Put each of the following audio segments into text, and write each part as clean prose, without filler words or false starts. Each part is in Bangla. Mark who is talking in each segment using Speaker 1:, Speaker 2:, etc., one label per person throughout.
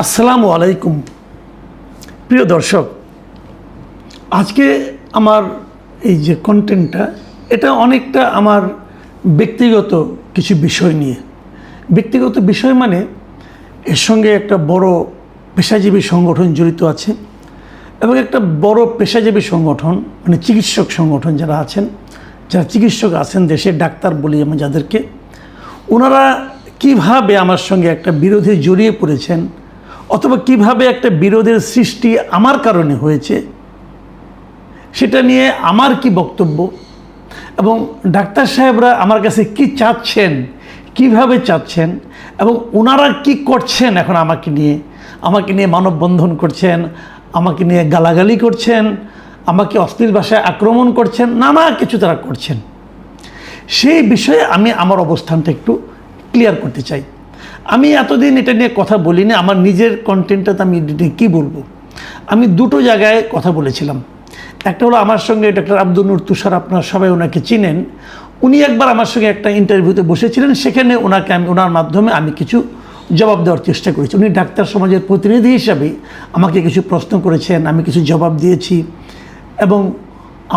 Speaker 1: আসসালামু আলাইকুম প্রিয় দর্শক, আজকে আমার এই যে কন্টেন্টটা এটা অনেকটা আমার ব্যক্তিগত কিছু বিষয় নিয়ে। ব্যক্তিগত বিষয় মানে এর সঙ্গে একটা বড় পেশাজীবী সংগঠন জড়িত আছে এবং একটা বড় পেশাজীবী সংগঠন মানে চিকিৎসক সংগঠন যারা আছেন, যারা চিকিৎসক আছেন দেশের ডাক্তার বলি আমি যাদেরকে, ওনারা কিভাবে আমার সঙ্গে একটা বিরোধে জড়িয়ে পড়েছেন অথবা কিভাবে একটা বিরোধের সৃষ্টি আমার কারণে হয়েছে সেটা নিয়ে আমার কি বক্তব্য এবং ডাক্তার সাহেবরা আমার কাছে কি চাচ্ছেন, কিভাবে চাচ্ছেন এবং ওনারা কি করছেন এখন আমাকে নিয়ে মানববন্ধন করছেন, আমাকে নিয়ে গালাগালি করছেন, আমাকে অশ্লীল ভাষায় আক্রমণ করছেন, নানা কিছু তারা করছেন। সেই বিষয়ে আমি আমার অবস্থানটা একটু ক্লিয়ার করতে চাই। আমি এতদিন এটা নিয়ে কথা বলিনি, আমার নিজের কন্টেন্টটাতে আমি কী বলবো, আমি দুটো জায়গায় কথা বলেছিলাম। একটা হলো আমার সঙ্গে ডক্টর আব্দুল নূর তুষার, আপনারা সবাই ওনাকে চিনেন, উনি একবার আমার সঙ্গে একটা ইন্টারভিউতে বসেছিলেন, সেখানে ওনার মাধ্যমে আমি কিছু জবাব দেওয়ার চেষ্টা করেছি। উনি ডাক্তার সমাজের প্রতিনিধি হিসাবে আমাকে কিছু প্রশ্ন করেছেন, আমি কিছু জবাব দিয়েছি এবং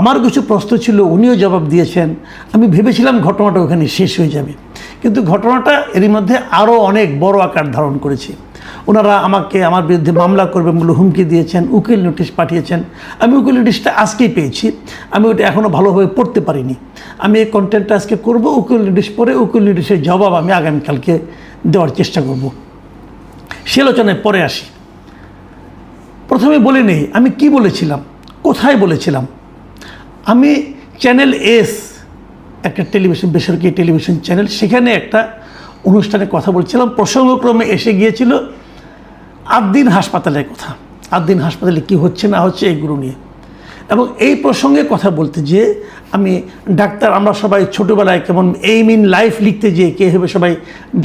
Speaker 1: আমার কিছু প্রশ্ন ছিল উনিও জবাব দিয়েছেন। আমি ভেবেছিলাম ঘটনাটা ওখানে শেষ হয়ে যাবে, কিন্তু ঘটনাটা এরই মধ্যে আরও অনেক বড় আকার ধারণ করেছে। ওনারা আমার বিরুদ্ধে মামলা করবেন বলে হুমকি দিয়েছেন, উকিল নোটিশ পাঠিয়েছেন। আমি উকিল নোটিশটা আজকেই পেয়েছি, আমি ওটা এখনও ভালোভাবে পড়তে পারিনি। আমি এই কন্টেন্টটা আজকে করব, উকিল নোটিশ পড়ে উকিল নোটিশের জবাব আমি আগামীকালকে দেওয়ার চেষ্টা করব। সে আলোচনায় পরে আসি। প্রথমে বলে নেই আমি কি বলেছিলাম, কোথায় বলেছিলাম। আমি চ্যানেল এস, একটা টেলিভিশন, বেসরকারি টেলিভিশন চ্যানেল, সেখানে একটা অনুষ্ঠানে কথা বলছিলাম। প্রসঙ্গক্রমে এসে গিয়েছিল আদ্দিন হাসপাতালের কথা, আদ্দিন হাসপাতালে কি হচ্ছে না হচ্ছে এগুলো নিয়ে। এবং এই প্রসঙ্গে কথা বলতে যেয়ে আমি ডাক্তার, আমরা সবাই ছোটোবেলায় কেমন এইম ইন লাইফ লিখতে যেয়ে কে হবে সবাই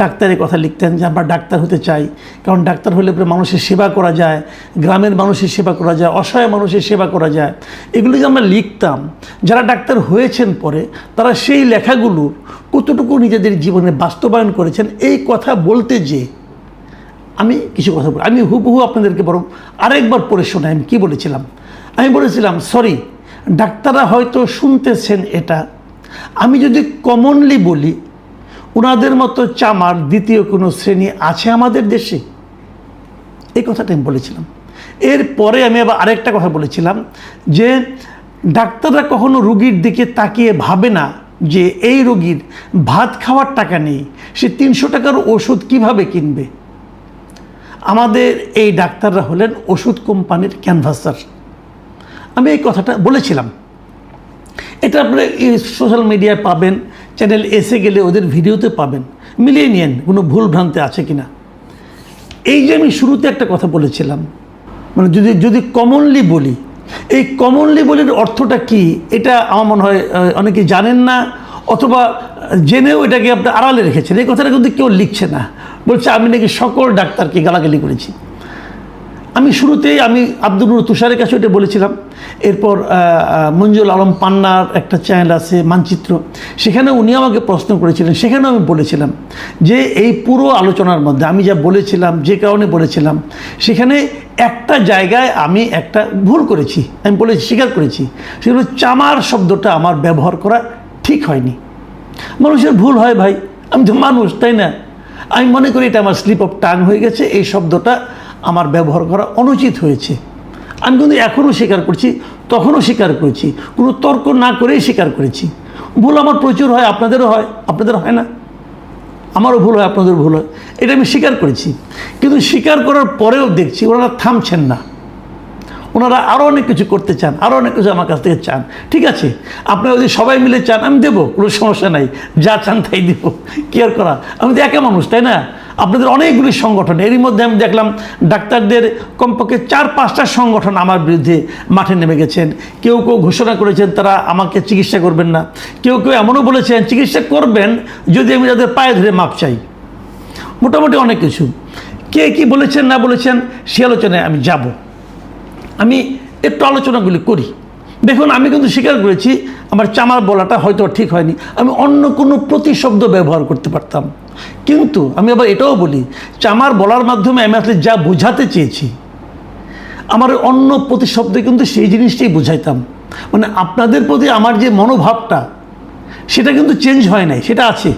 Speaker 1: ডাক্তারের কথা লিখতেন যে আমরা ডাক্তার হতে চাই, কারণ ডাক্তার হলে পরে মানুষের সেবা করা যায়, গ্রামের মানুষের সেবা করা যায়, অসহায় মানুষের সেবা করা যায়, এগুলো যে আমরা লিখতাম। যারা ডাক্তার হয়েছেন পরে তারা সেই লেখাগুলোর কতটুকু নিজেদের জীবনে বাস্তবায়ন করেছেন এই কথা বলতে যেয়ে আমি কিছু কথা বলি। আমি হুবহু আপনাদেরকে বরং আরেকবার পড়ে শোনাই আমি কী বলেছিলাম। আমি বলেছিলাম, সরি ডাক্তাররা হয়তো শুনতেছেন এটা, আমি যদি কমনলি বলি ওনাদের মতো চামার দ্বিতীয় কোনো শ্রেণী আছে আমাদের দেশে, এই কথাটা আমি বলেছিলাম। এরপরে আমি আবার আরেকটা কথা বলেছিলাম যে ডাক্তাররা কখনো রুগীর দিকে তাকিয়ে ভাবে না যে এই রোগীর ভাত খাওয়ার টাকা নেই, সে 300 টাকার ওষুধ কিভাবে কিনবে। আমাদের এই ডাক্তাররা হলেন ওষুধ কোম্পানির ক্যানভাসার। আমি এই কথাটা বলেছিলাম। এটা আপনারা সোশ্যাল মিডিয়ায় পাবেন, চ্যানেল এসে গেলে ওদের ভিডিওতে পাবেন, মিলিয়ে নিন কোনো ভুল ভ্রান্তি আছে কিনা। এই যে আমি শুরুতে একটা কথা বলেছিলাম, মানে যদি কমনলি বলি, এই কমনলি বলির অর্থটা কি এটা আমার মনে হয় অনেকে জানেন না, অথবা জেনেও এটাকে আপনি আড়ালে রেখেছেন। এই কথাটা কিন্তু কেউ লিখছে না, বলছে আমি নাকি সকল ডাক্তারকে গালাগালি করেছি। আমি শুরুতেই আমি আব্দুল নূর তুষারের কাছে ওটা বলেছিলাম। এরপর মঞ্জুল আলম পান্নার একটা চ্যানেল আছে মানচিত্র, সেখানে উনি আমাকে প্রশ্ন করেছিলেন, সেখানেও আমি বলেছিলাম যে এই পুরো আলোচনার মধ্যে আমি যা বলেছিলাম, যে কারণে বলেছিলাম, সেখানে একটা জায়গায় আমি একটা ভুল করেছি, আমি বলেছি, স্বীকার করেছি। সেগুলো চামার শব্দটা আমার ব্যবহার করা ঠিক হয়নি। মানুষের ভুল হয় ভাই, আমি তো মানুষ, তাই না? আমি মনে করি এটা আমার স্লিপ অফ টাং হয়ে গেছে, এই শব্দটা আমার ব্যবহার করা অনুচিত হয়েছে। আমি কিন্তু এখনও স্বীকার করছি, তখনও স্বীকার করেছি, কোনো তর্ক না করেই স্বীকার করেছি। ভুল আমার প্রচুর হয়, আপনাদেরও হয়, আপনাদের হয় না? আমারও ভুল হয়, আপনাদের ভুল হয়, এটা আমি স্বীকার করেছি। কিন্তু স্বীকার করার পরেও দেখছি ওনারা থামছেন না, ওনারা আরও অনেক কিছু করতে চান, আরও অনেক কিছু আমার কাছ থেকে চান। ঠিক আছে, আপনারা যদি সবাই মিলে চান আমি দেবো, কোনো সমস্যা নাই, যা চান তাই দেবো, কি আর করা। আমি তো একা মানুষ, তাই না? আপনাদের অনেকগুলি সংগঠন, এরই মধ্যে আমি দেখলাম ডাক্তারদের কমপক্ষে 4-5টা সংগঠন আমার বিরুদ্ধে মাঠে নেমে গেছেন। কেউ ঘোষণা করেছেন তারা আমাকে চিকিৎসা করবেন না, কেউ এমনও বলেছেন চিকিৎসা করবেন যদি আমি তাদের পায়ে ধরে মাপ চাই। মোটামুটি অনেক কিছু, কে কী বলেছেন না বলেছেন সে আলোচনায় আমি যাব। আমি একটু আলোচনাগুলি করি। দেখুন, আমি কিন্তু স্বীকার করেছি আমার চামার বলাটা হয়তো ঠিক হয়নি, আমি অন্য কোনো প্রতিশব্দ ব্যবহার করতে পারতাম, কিন্তু আমি আবার এটাও বলি যে আমার বলার মাধ্যমে আমি আসলে যা বোঝাতে চেয়েছি, আমার অন্য প্রতি শব্দে কিন্তু সেই জিনিসটাই বোঝাইতাম। মানে আপনাদের প্রতি আমার যে মনোভাবটা, সেটা কিন্তু চেঞ্জ হয় নাই, সেটা আছে,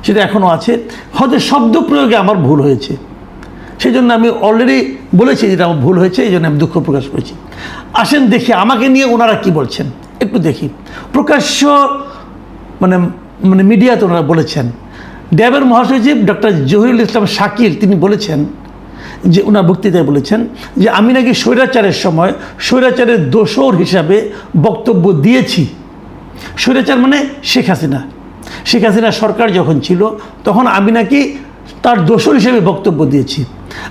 Speaker 1: সেটা এখনও আছে। হয়তো শব্দ প্রয়োগে আমার ভুল হয়েছে, সেই জন্য আমি অলরেডি বলেছি যেটা আমার ভুল হয়েছে, এই জন্য আমি দুঃখ প্রকাশ করেছি। আসেন দেখি আমাকে নিয়ে ওনারা কি বলছেন, একটু দেখি। প্রকাশ্য মানে মানে মিডিয়াতে ওনারা বলেছেন, ড্যাবের মহাসচিব ডক্টর জহিরুল ইসলাম শাকিল তিনি বলেছেন যে ওনার বক্তৃতায় বলেছেন যে আমি নাকি স্বৈরাচারের সময় স্বৈরাচারের দোসর হিসাবে বক্তব্য দিয়েছি। স্বৈরাচার মানে শেখ হাসিনা, শেখ হাসিনা সরকার যখন ছিল তখন আমি নাকি তার দোসর হিসেবে বক্তব্য দিয়েছি।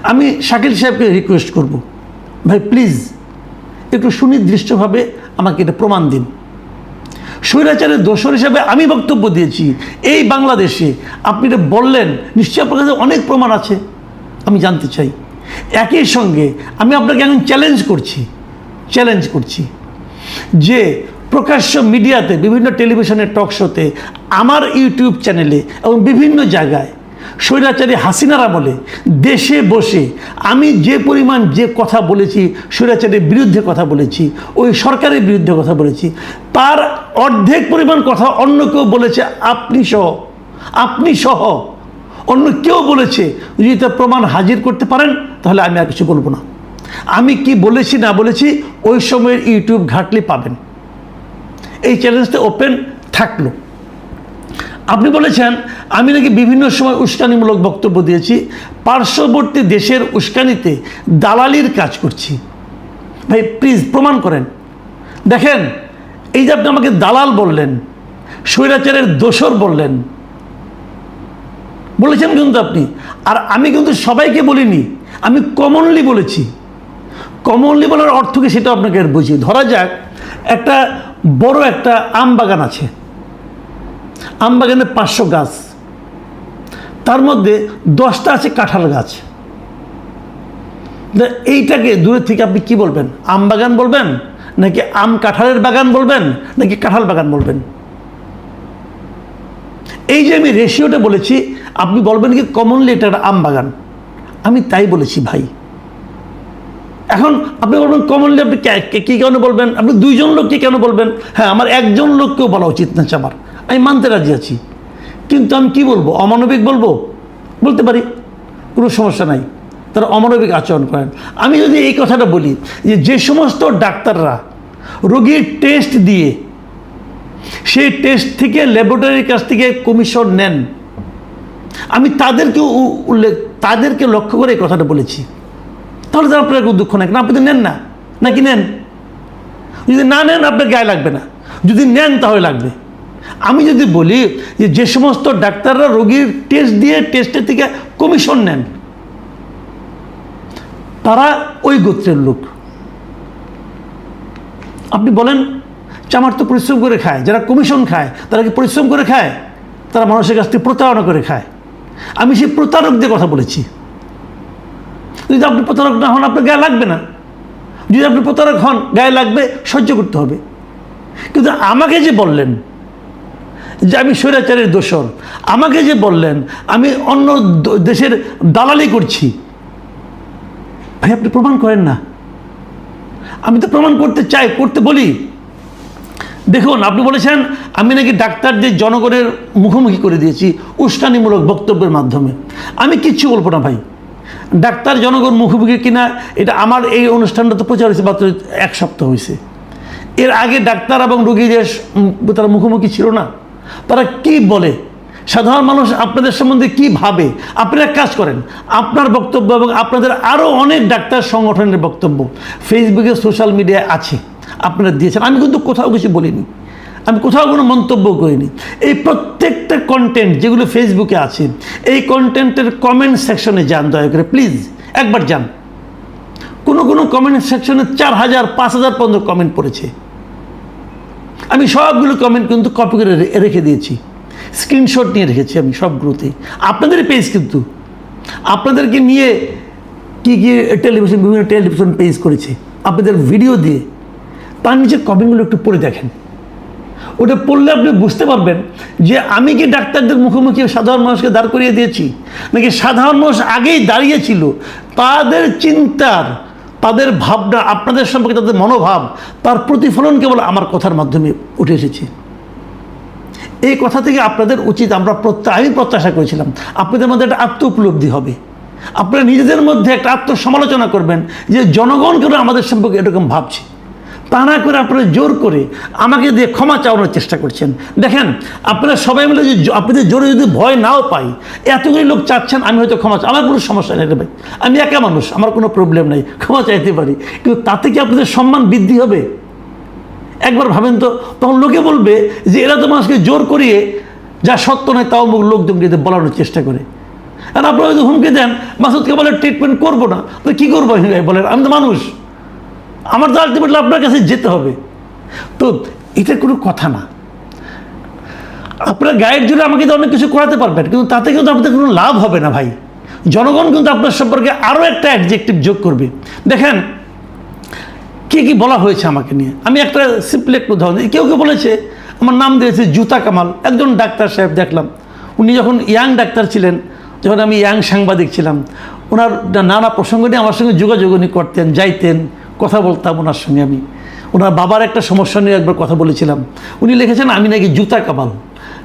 Speaker 1: আমি শাকিল সাহেবকে রিকোয়েস্ট করব, ভাই প্লিজ একটু সুনির্দিষ্টভাবে আমাকে এটা প্রমাণ দিন। স্বৈরাচারের দোসর হিসাবে আমি বক্তব্য দিয়েছি এই বাংলাদেশে, আপনি এটা বললেন, নিশ্চয়ই আপনার কাছে অনেক প্রমাণ আছে, আমি জানতে চাই। একই সঙ্গে আমি আপনাকে এখন চ্যালেঞ্জ করছি যে প্রকাশ্য মিডিয়াতে, বিভিন্ন টেলিভিশনের টক শোতে, আমার ইউটিউব চ্যানেলে এবং বিভিন্ন জায়গায় স্বৈরাচারী হাসিনার আমলে দেশে বসে আমি যে পরিমাণ যে কথা বলেছি, স্বৈরাচারের বিরুদ্ধে কথা বলেছি, ওই সরকারের বিরুদ্ধে কথা বলেছি, তার অর্ধেক পরিমাণ কথা অন্য কেউ বলেছে, আপনি সহ অন্য কেউ বলেছে। যদি তার প্রমাণ হাজির করতে পারেন তাহলে আমি আর কিছু বলবো না। আমি কি বলেছি না বলেছি ওই সময়ের ইউটিউব ঘাটলে পাবেন। এই চ্যালেঞ্জটা ওপেন থাকলো। আপনি বলেছেন আমি নাকি বিভিন্ন সময় উস্কানিমূলক বক্তব্য দিয়েছি, পার্শ্ববর্তী দেশের উস্কানিতে দালালির কাজ করছি। ভাই প্লিজ প্রমাণ করেন। দেখেন, এই যে আপনি আমাকে দালাল বললেন, স্বৈরাচারের দোসর বলেছেন কিন্তু আপনি, আর আমি কিন্তু সবাইকে বলিনি, আমি কমনলি বলেছি। কমনলি বলার অর্থ কি সেটা আপনাকে বুঝি। ধরা যাক একটা বড় একটা আম বাগান আছে, আম বাগানে 500 গাছ, তার মধ্যে 10টা আছে কাঁঠাল গাছ। এইটাকে দূরের থেকে আপনি কি বলবেন? আম বাগান বলবেন, নাকি আম কাঁঠালের বাগান বলবেন, নাকি কাঁঠাল বাগান বলবেন? এই যে আমি রেশিওটা বলেছি, আপনি বলবেন কি কমনলি এটা একটা আম বাগান। আমি তাই বলেছি ভাই। এখন আপনি বলবেন কমনলি আপনি কি কেন বলবেন? আপনি 2 জন লোককে কেন বলবেন? হ্যাঁ, আমার 1 জন লোককেও বলা উচিত না, আমার আমি মানতে রাজি আছি, কিন্তু আমি কি বলবো? অমানবিক বলতে পারি, কোনো সমস্যা নাই, তারা অমানবিক আচরণ করেন। আমি যদি এই কথাটা বলি যে সমস্ত ডাক্তাররা রোগীর টেস্ট দিয়ে সেই টেস্ট থেকে ল্যাবরেটরির কাছ থেকে কমিশন নেন, আমি তাদেরকে লক্ষ্য করে এই কথাটা বলেছি। তাহলে তো আপনার কোনো দুঃখ নাই, কেন? আপনি তো নেন না, নাকি নেন? যদি না নেন আপনার গায়ে লাগবে না, যদি নেন তাহলে লাগবে। আমি যদি বলি যে সমস্ত ডাক্তাররা রোগীর টেস্ট দিয়ে টেস্টের থেকে কমিশন নেন, তারা ওই গোত্রের লোক। আপনি বলেন চামার তো পরিশ্রম করে খায়, যারা কমিশন খায় তারা কি পরিশ্রম করে খায়? তারা মানুষের কাছ থেকে প্রতারণা করে খায়। আমি সেই প্রতারকদের কথা বলেছি। যদি আপনি প্রতারক না হন আপনার গায়ে লাগবে না, যদি আপনি প্রতারক হন গায়ে লাগবে, সহ্য করতে হবে। কিন্তু আমাকে যে বললেন যে আমি স্বৈরাচারের দোসর, আমাকে যে বললেন আমি অন্য দেশের দালালি করছি, ভাই আপনি প্রমাণ করেন না। আমি তো প্রমাণ করতে চাই, করতে বলি। দেখুন, আপনি বলেছেন আমি নাকি ডাক্তারদের জনগণের মুখোমুখি করে দিয়েছি উস্কানিমূলক বক্তব্যের মাধ্যমে। আমি কিচ্ছু বলবো না ভাই। ডাক্তার জনগণ মুখোমুখি কিনা এটা আমার এই অনুষ্ঠানটা তো প্রচার হয়েছে মাত্র 1 সপ্তাহ হয়েছে। এর আগে ডাক্তার এবং রোগীদের তারা মুখোমুখি ছিল না। তারা কি বলে, সাধারণ মানুষ আপনাদের সম্বন্ধে কি ভাবে, আপনারা কাজ করেন। আপনার বক্তব্য এবং আপনাদের আরও অনেক ডাক্তার সংগঠনের বক্তব্য ফেসবুকে, সোশ্যাল মিডিয়ায় আছে, আপনারা দিয়েছেন। আমি কিন্তু কোথাও কিছু বলিনি, আমি কোথাও কোনো মন্তব্য করিনি। এই প্রত্যেকটা কন্টেন্ট যেগুলো ফেসবুকে আছে, এই কন্টেন্টের কমেন্ট সেকশনে যান, দয়া করে প্লিজ একবার যান। কোনো কমেন্ট সেকশনে 4000 5000 পর্যন্ত কমেন্ট পড়েছে। আমি সবগুলো কমেন্ট কিন্তু কপি করে রেখে দিয়েছি, স্ক্রিনশট নিয়ে রেখেছি আমি সবগুলোতেই। আপনাদের পেজ কিন্তু আপনাদেরকে নিয়ে কি বিভিন্ন টেলিভিশন পেজ করেছে আপনাদের ভিডিও দিয়ে, তার নিচে কমেন্টগুলো একটু পড়ে দেখেন। ওটা পড়লে আপনি বুঝতে পারবেন যে আমি কি ডাক্তারদের মুখোমুখি সাধারণ মানুষকে দাঁড় করিয়ে দিয়েছি, নাকি সাধারণ মানুষ আগেই দাঁড়িয়েছিল, তাদের চিন্তার, তাদের ভাবনা, আপনাদের সম্পর্কে তাদের মনোভাব, তার প্রতিফলন কেবল আমার কথার মাধ্যমে উঠে এসেছে। এই কথা থেকে আপনাদের উচিত, আমি প্রত্যাশা করেছিলাম আপনাদের মধ্যে একটা আত্ম উপলব্ধি হবে, আপনারা নিজেদের মধ্যে একটা আত্মসমালোচনা করবেন যে জনগণ কেন আমাদের সম্পর্কে এরকম ভাবছে। তা না করে আপনারা জোর করে আমাকে দিয়ে ক্ষমা চাওয়ানোর চেষ্টা করছেন। দেখেন, আপনারা সবাই মিলে যে আপনাদের জোরে যদি ভয় নাও পাই, এতগুলি লোক চাচ্ছেন আমি হয়তো ক্ষমা আমার কোনো সমস্যা নেই রে ভাই, আমি একা মানুষ, আমার কোনো প্রবলেম নেই, ক্ষমা চাইতে পারি, কিন্তু তাতে কি আপনাদের সম্মান বৃদ্ধি হবে? একবার ভাবেন তো, তখন লোকে বলবে যে এরা তো মানুষকে জোর করিয়ে যা সত্য নয় তাও লোকজনকে বলানোর চেষ্টা করে। আর আপনারা যদি হুমকি দেন মাসুদকে বলে ট্রিটমেন্ট করবো না, তো কী করবো বলেন? আমি তো মানুষ, আমার তো আলটিমেটলি আপনার কাছে যেতে হবে। তো এটা কোনো কথা না। আপনার গায়ের জোরে আমাকে তো অনেক কিছু করাতে পারবেন, কিন্তু তাতে কিন্তু আপনাদের কোনো লাভ হবে না ভাই। জনগণ কিন্তু আপনার সম্পর্কে আরও একটা অ্যাডজেক্টিভ যোগ করবে। দেখেন কী কী বলা হয়েছে আমাকে নিয়ে, আমি একটা সিম্পল একটু উদাহরণ দিই। কেউ কেউ বলেছে, আমার নাম দিয়েছে জুতা কামাল, একজন ডাক্তার সাহেব দেখলাম, উনি যখন ইয়াং ডাক্তার ছিলেন, যখন আমি ইয়াং সাংবাদিক ছিলাম, ওনার নানা প্রসঙ্গ নিয়ে আমার সঙ্গে যোগাযোগ উনি করতেন, যাইতেন, কথা বলতাম ওনার সঙ্গে। আমি ওনার বাবার একটা সমস্যা নিয়ে একবার কথা বলেছিলাম, উনি লিখেছেন আমি নাকি জুতা কামাল।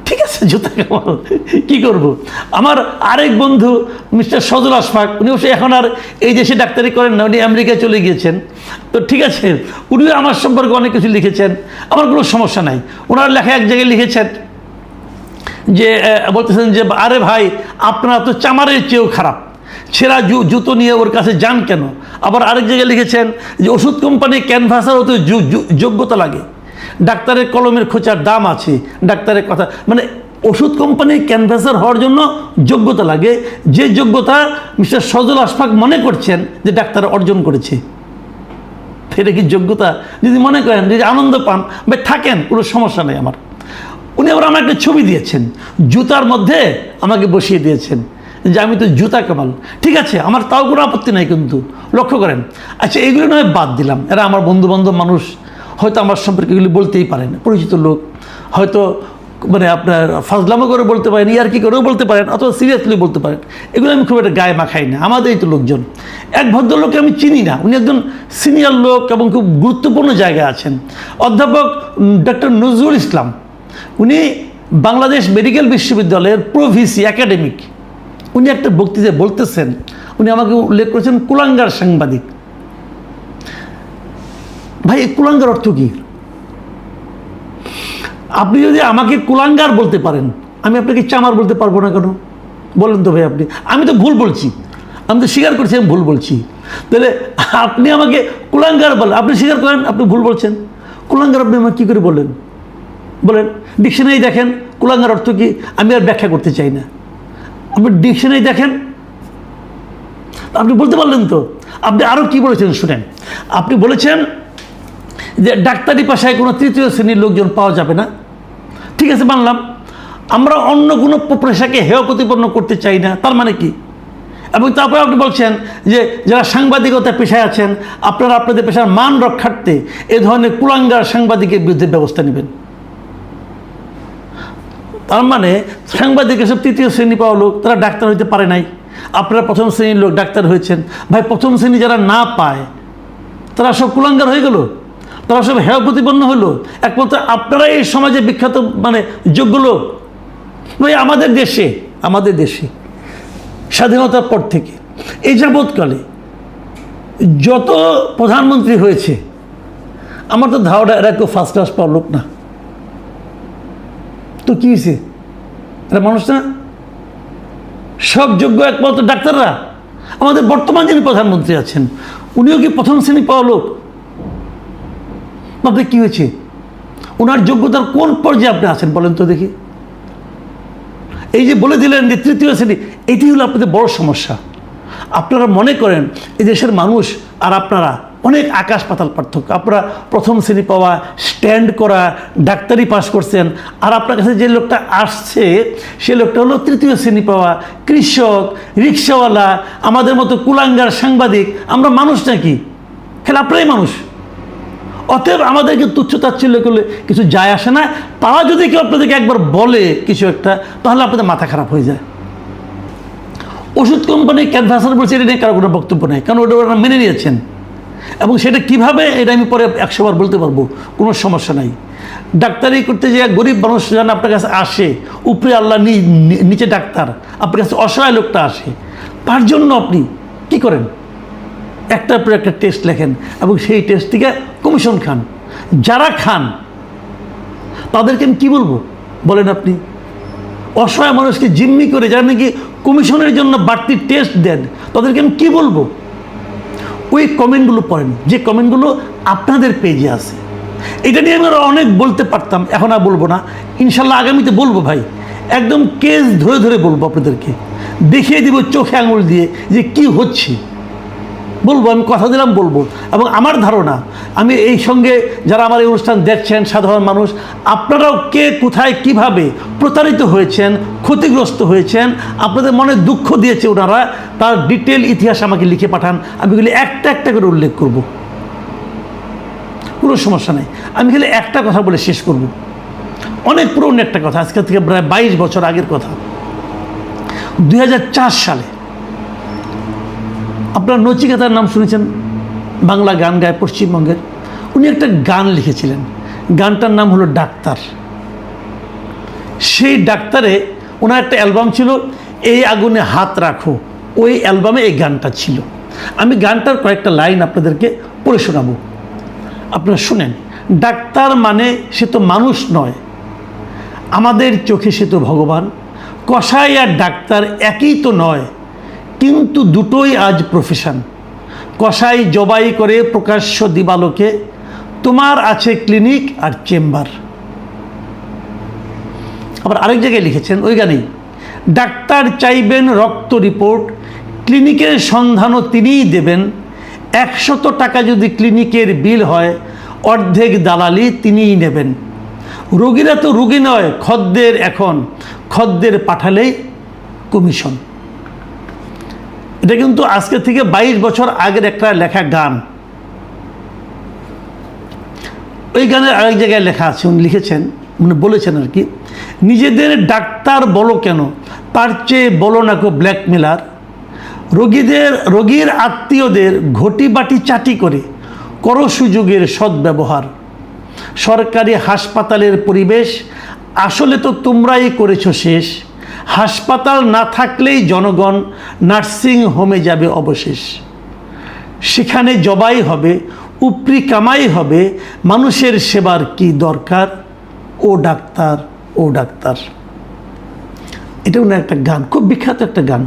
Speaker 1: ঠিক আছে, জুতা কামাল, কী করব। আমার আরেক বন্ধু মিস্টার সজল আশফাক, উনি অবশ্যই এখন আর এই দেশে ডাক্তারি করেন না, উনি আমেরিকায় চলে গিয়েছেন। তো ঠিক আছে, উনিও আমার সম্পর্কে অনেক কিছু লিখেছেন, আমার কোনো সমস্যা নাই। ওনার লেখা এক জায়গায় লিখেছেন যে, বলতেছেন যে আরে ভাই আপনারা তো চামারের চেয়েও খারাপ, ছেঁড়া জুতো নিয়ে ওর কাছে যান কেন। আবার আরেক জায়গায় লিখেছেন যে ওষুধ কোম্পানি ক্যানভাসার হতে যোগ্যতা লাগে, ডাক্তারের কলমের খোঁচার দাম আছে, ডাক্তারের কথা, মানে ওষুধ কোম্পানির ক্যানভাসার হওয়ার জন্য যোগ্যতা লাগে, যে যোগ্যতা মিস্টার সজল আশফাক মনে করছেন যে ডাক্তার অর্জন করেছে। এটা কি যোগ্যতা? যদি মনে করেন, যদি আনন্দ পান বা থাকেন, কোনো সমস্যা নেই আমার। উনি আবার আমার একটা ছবি দিয়েছেন, জুতার মধ্যে আমাকে বসিয়ে দিয়েছেন যে আমি তো জুতা কামাল। ঠিক আছে, আমার তাও কোনো আপত্তি নাই, কিন্তু লক্ষ্য করেন। আচ্ছা, এগুলো নয় বাদ দিলাম, এরা আমার বন্ধুবান্ধব মানুষ, হয়তো আমার সম্পর্কে এগুলি বলতেই পারেন, পরিচিত লোক, হয়তো মানে আপনার ফাজলামো করে বলতে পারেন, ইয়ার কি করেও বলতে পারেন, অথবা সিরিয়াসলি বলতে পারেন। এগুলো আমি খুব একটা গায়ে মাখাই না, আমাদেরই তো লোকজন। এক ভদ্রলোককে আমি চিনি না, উনি একজন সিনিয়র লোক এবং খুব গুরুত্বপূর্ণ জায়গায় আছেন, অধ্যাপক ডক্টর নজরুল ইসলাম। উনি বাংলাদেশ মেডিকেল বিশ্ববিদ্যালয়ের প্রভিসি একাডেমিক। উনি একটা বক্তৃতায় বলতেছেন, উনি আমাকে উল্লেখ করেছেন কুলাঙ্গার সাংবাদিক। ভাই, এই কুলাঙ্গার অর্থ কী? আপনি যদি আমাকে কুলাঙ্গার বলতে পারেন, আমি আপনাকে চামার বলতে পারবো না কেন? বলেন তো ভাই আপনি। আমি তো ভুল বলছি, আমি তো স্বীকার করছি আমি ভুল বলছি, তাহলে আপনি আমাকে কুলাঙ্গার বলেন, আপনি স্বীকার করেন আপনি ভুল বলছেন। কুলাঙ্গার আপনি আমাকে কী করে বলেন? বলেন, ডিকশনারি দেখেন কুলাঙ্গার অর্থ কী, আমি আর ব্যাখ্যা করতে চাই না। আপনি ডিকশনারি দেখেন, আপনি বলতে পারলেন তো। আপনি আরও কি বলেছেন শুনেন, আপনি বলেছেন যে ডাক্তারি পেশায় কোনো তৃতীয় শ্রেণীর লোকজন পাওয়া যাবে না। ঠিক আছে, মানলাম। আমরা অন্য কোনো পেশাকে হেয় প্রতিপন্ন করতে চাই না, তার মানে কি? এবং তারপরে আপনি বলছেন যে যারা সাংবাদিকতা পেশায় আছেন, আপনারা আপনাদের পেশার মান রক্ষার্থে এ ধরনের কুলাঙ্গার সাংবাদিকের বিরুদ্ধে ব্যবস্থা নেবেন। তার মানে সাংবাদিক এসব তৃতীয় শ্রেণী পাওয়া লোক, তারা ডাক্তার হইতে পারে নাই, আপনারা প্রথম শ্রেণীর লোক ডাক্তার হয়েছেন। ভাই, প্রথম শ্রেণী যারা না পায় তারা সব কুলাঙ্গার হয়ে গেল, তারা সব হেয় প্রতিপন্ন হলো, একমাত্র আপনারা এই সমাজে বিখ্যাত মানে যোগ্য লোক। ভাই, আমাদের দেশে স্বাধীনতার পর থেকে এই যাবৎকালে যত প্রধানমন্ত্রী হয়েছে, আমার তো ধারণা এরা কেউ ফার্স্ট ক্লাস পাওয়ার লোক না। তো কী হয়েছে? এরা মানুষ না? সব যোগ্য একমাত্র ডাক্তাররা। আমাদের বর্তমান যিনি প্রধানমন্ত্রী আছেন, উনিও কি প্রথম শ্রেণী পাওয়া লোক? আপনি কী হয়েছে? ওনার যোগ্যতার কোন পর্যায়ে আপনি আছেন বলেন তো দেখি। এই যে বলে দিলেন যে তৃতীয় শ্রেণী, এটি হলো আপনাদের বড় সমস্যা। আপনারা মনে করেন এই দেশের মানুষ আর আপনারা অনেক আকাশ পাতাল পার্থক্য। আপনারা প্রথম শ্রেণী পাওয়া, স্ট্যান্ড করা, ডাক্তারি পাস করছেন, আর আপনার কাছে যে লোকটা আসছে সে লোকটা হলো তৃতীয় শ্রেণী পাওয়া কৃষক, রিক্সাওয়ালা, আমাদের মতো কুলাঙ্গার সাংবাদিক। আমরা মানুষ নাকি? খেলে আপনারাই মানুষ। অতএব আমাদেরকে তুচ্ছ-তাচ্ছিল্য করলে কিছু যায় আসে না। তারা যদি কেউ আপনাদেরকে একবার বলে কিছু একটা, তাহলে আপনাদের মাথা খারাপ হয়ে যায়। ওষুধ কোম্পানি ক্যানভাসার বলছে, এটা নিয়ে কারো কোনো বক্তব্য নেই, কারণ ওটা ওরা মেনে নিয়েছেন। এবং সেটা কিভাবে, এটা আমি পরে 100 বার বলতে পারবো, কোনো সমস্যা নাই। ডাক্তারি করতে যে গরিব মানুষ যেন আপনার কাছে আসে, উপরে আল্লাহ নিচে ডাক্তার, আপনার কাছে অসহায় লোকটা আসে, তার জন্য আপনি কি করেন? একটার পর একটা টেস্ট লেখেন এবং সেই টেস্ট থেকে কমিশন খান। যারা খান তাদেরকে আমি কী বলবো বলেন আপনি? অসহায় মানুষকে জিম্মি করে যারা নাকি কমিশনের জন্য বাড়তি টেস্ট দেন, তাদেরকে আমি কী বলবো? ওই কমেন্টগুলো পড়েন, যে কমেন্টগুলো আপনাদের পেজে আছে। এটা নিয়ে আমি অনেক বলতে পারতাম, এখন আর বলবো না, ইনশাল্লাহ আগামীতে বলবো ভাই। একদম কেস ধরে ধরে বলবো, আপনাদেরকে দেখিয়ে দিব চোখে আঙুল দিয়ে যে কি হচ্ছে, বলবো, আমি কথা দিলাম বলবো। এবং আমার ধারণা, আমি এই সঙ্গে যারা আমার এই অনুষ্ঠান দেখছেন সাধারণ মানুষ, আপনারাও কে কোথায় কিভাবে প্রতারিত হয়েছেন, ক্ষতিগ্রস্ত হয়েছেন, আপনাদের মনে দুঃখ দিয়েছে ওনারা, তার ডিটেল ইতিহাস আমাকে লিখে পাঠান। আমি এগুলি একটা একটা করে উল্লেখ করব, কোনো সমস্যা নেই। আমি খালি একটা কথা বলে শেষ করব, অনেক পুরনো একটা কথা, আজকে থেকে প্রায় 22 বছর আগের কথা। 2004 সালে আপনার নচিকেতার নাম শুনেছেন, বাংলা গান গায় পশ্চিমবঙ্গের। উনি একটা গান লিখেছিলেন, গানটার নাম হলো ডাক্তার। সেই ডাক্তারে ওনার একটা অ্যালবাম ছিল, এই আগুনে হাত রাখো, ওই অ্যালবামে এই গানটা ছিল। আমি গানটার কয়েকটা লাইন আপনাদেরকে পড়ে শোনাবো, আপনারা শুনেন। ডাক্তার মানে সে তো মানুষ নয়, আমাদের চোখে সে তো ভগবান। কসাই আর ডাক্তার একই তো নয়, কিন্তু দুটোই আজ প্রফেশন। কসাই জবাই করে প্রকাশ্য দিবালোকে, তোমার আছে ক্লিনিক আর চেম্বার। আবার আরেক জায়গায় লিখেছেন ওই গানেই, ডাক্তার চাইবেন রক্ত রিপোর্ট, ক্লিনিকের সন্ধানও তিনিই দেবেন। 100 টাকা যদি ক্লিনিকের বিল হয়, অর্ধেক দালালি তিনিই নেবেন। রোগীরা তো রোগী নয় খদ্দের, এখন খদ্দের পাঠালেই কমিশন। এটা কিন্তু আজকে থেকে 22 বছর আগের একটা লেখা গান। ওই গানের আরেক জায়গায় লেখা আছে, উনি লিখেছেন, উনি বলেছেন আর কি, নিজেদের ডাক্তার বলো কেন, তার চেয়ে বলো না কো ব্ল্যাকমেলার। রোগীর আত্মীয়দের ঘটি বাটি চাটি করে করো সুযোগের সদ্ব্যবহার। সরকারি হাসপাতালের পরিবেশ আসলে তো তোমরাই করেছো শেষ। হাসপাতাল না থাকলেই জনগণ নার্সিং হোমে যাবে অবশেষ। সেখানে জবাই হবে, উপরি কামাই হবে, মানুষের সেবার কি দরকার, ও ডাক্তার ও ডাক্তার। এটা ওনার একটা গান, খুব বিখ্যাত একটা গান।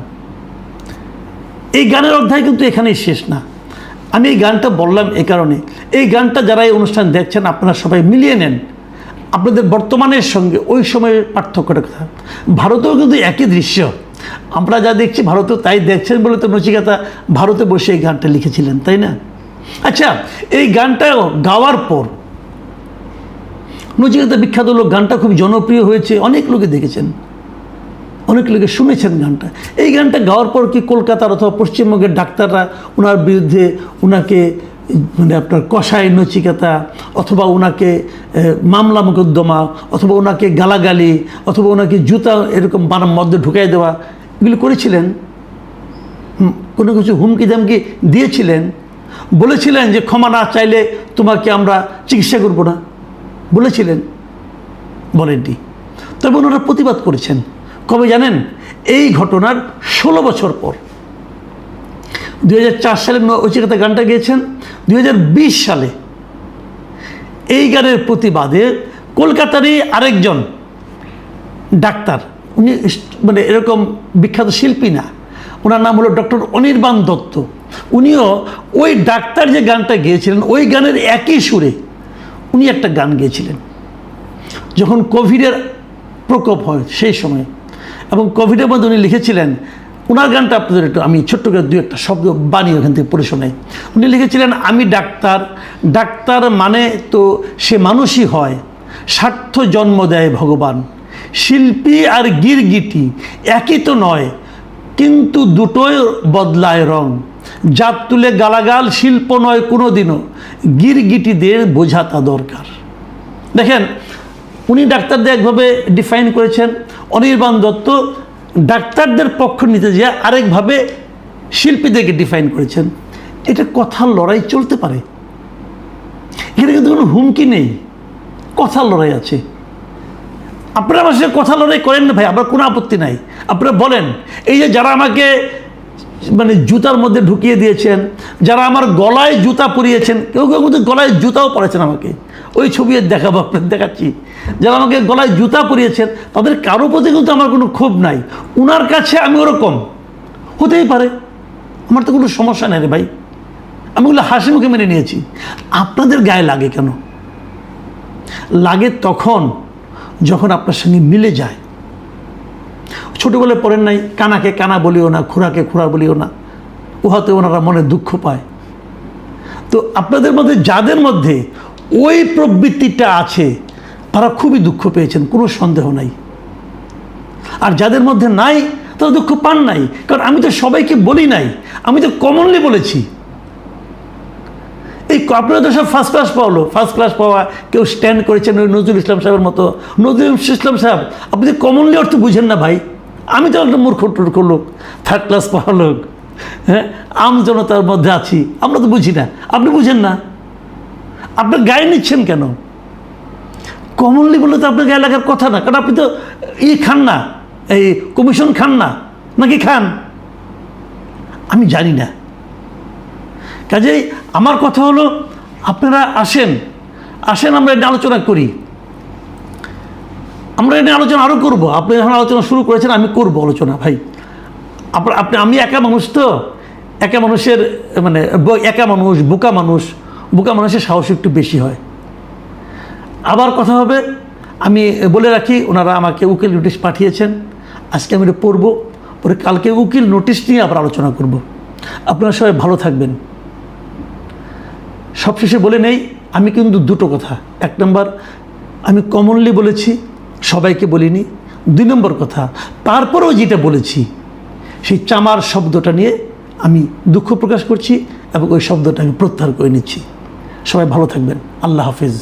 Speaker 1: এই গানের অধ্যায় কিন্তু এখানেই শেষ না। আমি এই গানটা বললাম এই কারণে, এই গানটা যারা এই অনুষ্ঠান দেখছেন আপনারা সবাই মিলিয়ে নেন আপনাদের বর্তমানের সঙ্গে ওই সময়ের পার্থক্যটা কথা। ভারতেও কিন্তু একই দৃশ্য, আমরা যা দেখছি ভারতেও তাই দেখছেন বলে তো নচিকেতা ভারতে বসে এই গানটা লিখেছিলেন, তাই না? আচ্ছা, এই গানটা গাওয়ার পর নচিকেতা বিখ্যাত লোক, গানটা খুব জনপ্রিয় হয়েছে, অনেক লোকে দেখেছেন, অনেক লোকে শুনেছেন গানটা। এই গানটা গাওয়ার পর কি কলকাতার অথবা পশ্চিমবঙ্গের ডাক্তাররা ওনার বিরুদ্ধে, ওনাকে মানে আপনার কষাই নচিকেতা, অথবা ওনাকে মামলা মোকদ্দমা, অথবা ওনাকে গালাগালি, অথবা ওনাকে জুতা এরকম বানার মধ্যে ঢুকাই দেওয়া, এগুলো করেছিলেন? কোনো কিছু হুমকি দামকি দিয়েছিলেন? বলেছিলেন যে ক্ষমা না চাইলে তোমাকে আমরা চিকিৎসা করবো না, বলেছিলেন? বলেননি। তবে ওনারা প্রতিবাদ করেছেন। কবে জানেন? এই ঘটনার 16 বছর পর। 2004 সালে নচিকেতা গানটা গেয়েছেন, 2020 সালে এই গানের প্রতিবাদে কলকাতারই আরেকজন ডাক্তার, উনি মানে এরকম বিখ্যাত শিল্পী না, ওনার নাম হলো ডক্টর অনির্বাণ দত্ত। উনিও ওই ডাক্তার যে গানটা গেয়েছিলেন, ওই গানের একই সুরে উনি একটা গান গেয়েছিলেন যখন কোভিডের প্রকোপ হয় সেই সময়। এবং কোভিডের মধ্যে উনি লিখেছিলেন, ওনার গানটা আপনাদের একটু আমি ছোট্ট করে 2-1 শব্দ বানিয়ে ওখান থেকে পড়ে শোনাই। উনি লিখেছিলেন, আমি ডাক্তার, ডাক্তার মানে তো সে মানুষই হয়, স্বার্থ জন্ম দেয় ভগবান। শিল্পী আর গিরগিটি একই তো নয়, কিন্তু দুটোই বদলায় রং। জাত তুলে গালাগাল শিল্প নয় কোনো দিনও, গিরগিটিদের বোঝাতা দরকার। দেখেন, উনি ডাক্তারদের একভাবে ডিফাইন করেছেন, অনির্বাণ দত্ত ডাক্তারদের পক্ষ নিতে যেয়ে আরেকভাবে শিল্পীদেরকে ডিফাইন করেছেন। এটা কথার লড়াই চলতে পারে, এখানে কিন্তু কোনো হুমকি নেই, কথার লড়াই আছে। আপনারা আমার সাথে কথা লড়াই করেন না ভাই, আপনার কোনো আপত্তি নাই, আপনারা বলেন। এই যে যারা আমাকে মানে জুতার মধ্যে ঢুকিয়ে দিয়েছেন, যারা আমার গলায় জুতা পরিয়েছেন, কেউ কেউ কিন্তু গলায় জুতাও পরেছেন আমাকে, ওই ছবি দেখাবো, আপনার দেখাচ্ছি। যারা আমাকে গলায় জুতা পরিয়েছেন তাদের কারো প্রতি কিন্তু আমার কোনো ক্ষোভ নাই, উনার কাছে আমি ওরকম হতেই পারে, আমার তো কোনো সমস্যা নেই রে ভাই, আমি ওগুলো হাসি মুখে মেনে নিয়েছি। আপনাদের গায়ে লাগে কেন? লাগে তখন যখন আপনার সঙ্গে মিলে যায়। ছোটোবেলায় পড়েন নাই, কানাকে কানা বলিও না, খুড়াকে খুড়া বলিও না, উহাতে ওনারা মনে দুঃখ পায়। তো আপনাদের মধ্যে যাদের মধ্যে ওই প্রবৃত্তিটা আছে তারা খুবই দুঃখ পেয়েছেন, কোনো সন্দেহ নাই। আর যাদের মধ্যে নাই তারা দুঃখ পান নাই, কারণ আমি তো সবাইকে বলি নাই, আমি তো কমনলি বলেছি। এই আপনারা তো সব ফার্স্ট ক্লাস পাওয়ালো, ফার্স্ট ক্লাস পাওয়া, কেউ স্ট্যান্ড করেছেন ওই নজরুল ইসলাম সাহেবের মতো। নজরুল ইসলাম সাহেব, আপনি তো কমনলি অর্থ বুঝেন না ভাই, আমি তো একটা মূর্খ টুর্খ লোক, থার্ড ক্লাস পাওয়া লোক, হ্যাঁ, আম জনতার মধ্যে আছি, আমরা তো বুঝি না, আপনি বুঝেন না, আপনি গায়ে নিচ্ছেন কেন? কমনলি বললে তো আপনার গায়ে লাগার কথা না, কারণ আপনি তো খান না, এই কমিশন খান না, নাকি খান আমি জানি না। কাজেই আমার কথা হলো, আপনারা আসেন, আমরা এটা আলোচনা করি, আমরা এটা আলোচনা আরও করবো। আপনি যখন আলোচনা শুরু করেছেন আমি করব আলোচনা ভাই। আপনি আমি একা মানুষ, তো একা মানুষের মানে একা মানুষ, বোকা মানুষের সাহস একটু বেশি হয়। আবার কথা হবে, আমি বলে রাখি, ওনারা আমাকে উকিল নোটিশ পাঠিয়েছেন, আজকে আমি এটা পড়বো, পরে কালকে উকিল নোটিশ নিয়ে আবার আলোচনা করব। আপনারা সবাই ভালো থাকবেন। সবশেষে বলে নেই, আমি কিন্তু দুটো কথা, এক নম্বর আমি কমনলি বলেছি, সবাইকে বলিনি। 2 নম্বর কথা, তারপরেও যেটা বলেছি সেই চামার শব্দটা নিয়ে আমি দুঃখ প্রকাশ করছি এবং ওই শব্দটা আমি প্রত্যাহার করে নিচ্ছি। সবাই ভালো থাকবেন, আল্লাহ হাফিজ।